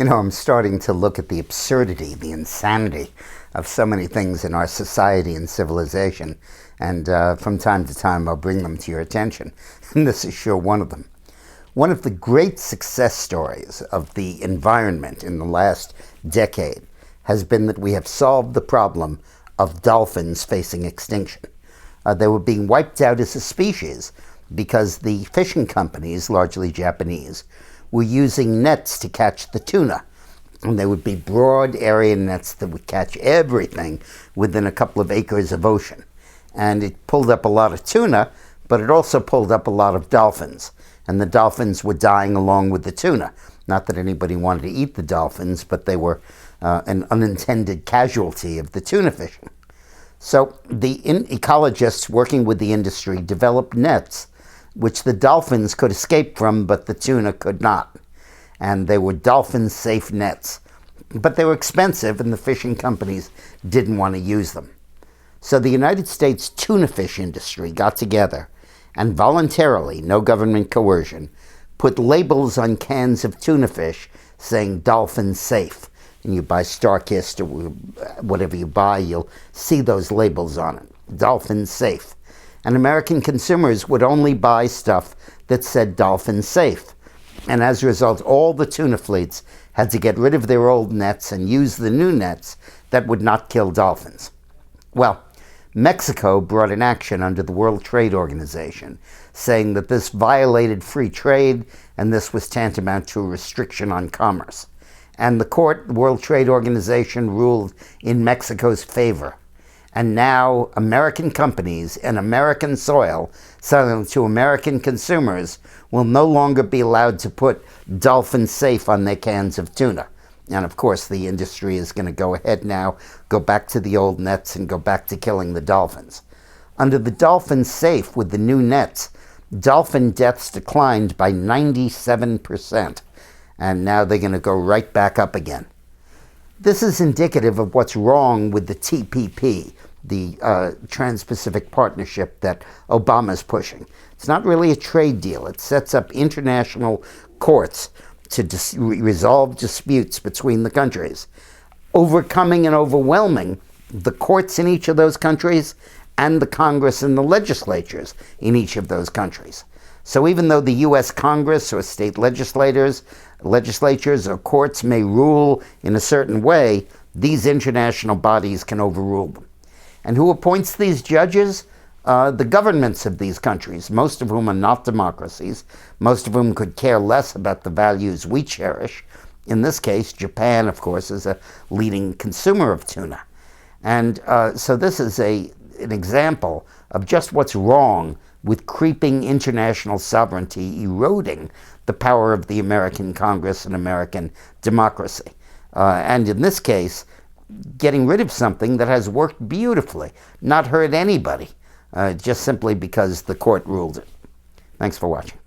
I'm starting to look at the absurdity, the insanity of so many things in our society and civilization. And from time to time, I'll bring them to your attention. And this is sure one of them. One of the great success stories of the environment in the last decade has been that we have solved the problem of dolphins facing extinction. They were being wiped out as a species because the fishing companies, largely Japanese, were using nets to catch the tuna. And they would be broad area nets that would catch everything within a couple of acres of ocean. And it pulled up a lot of tuna, but it also pulled up a lot of dolphins. And the dolphins were dying along with the tuna. Not that anybody wanted to eat the dolphins, but they were an unintended casualty of the tuna fishing. So the ecologists working with the industry developed nets which the dolphins could escape from, but the tuna could not. And they were dolphin-safe nets. But they were expensive, and the fishing companies didn't want to use them. So the United States tuna fish industry got together and voluntarily, no government coercion, put labels on cans of tuna fish saying dolphin safe. And you buy StarKist or whatever you buy, you'll see those labels on it. Dolphin safe. And American consumers would only buy stuff that said dolphin safe. And as a result, all the tuna fleets had to get rid of their old nets and use the new nets that would not kill dolphins. Well, Mexico brought an action under the World Trade Organization, saying that this violated free trade and this was tantamount to a restriction on commerce. And the court, the World Trade Organization, ruled in Mexico's favor. And now American companies and American soil selling to American consumers will no longer be allowed to put dolphin safe on their cans of tuna. And of course, the industry is going to go ahead now, go back to the old nets and go back to killing the dolphins. Under the dolphin safe with the new nets, dolphin deaths declined by 97%. And now they're going to go right back up again. This is indicative of what's wrong with the TPP, the Trans-Pacific Partnership that Obama's pushing. It's not really a trade deal. It sets up international courts to resolve disputes between the countries, overcoming and overwhelming the courts in each of those countries and the Congress and the legislatures in each of those countries. So even though the U.S. Congress or state legislatures or courts may rule in a certain way, these international bodies can overrule them. And who appoints these judges? The governments of these countries, most of whom are not democracies, most of whom could care less about the values we cherish. In this case, Japan, of course, is a leading consumer of tuna. And so this is an example of just what's wrong with creeping international sovereignty, eroding the power of the American Congress and American democracy. And in this case, getting rid of something that has worked beautifully, not hurt anybody, just simply because the court ruled it. Thanks for watching.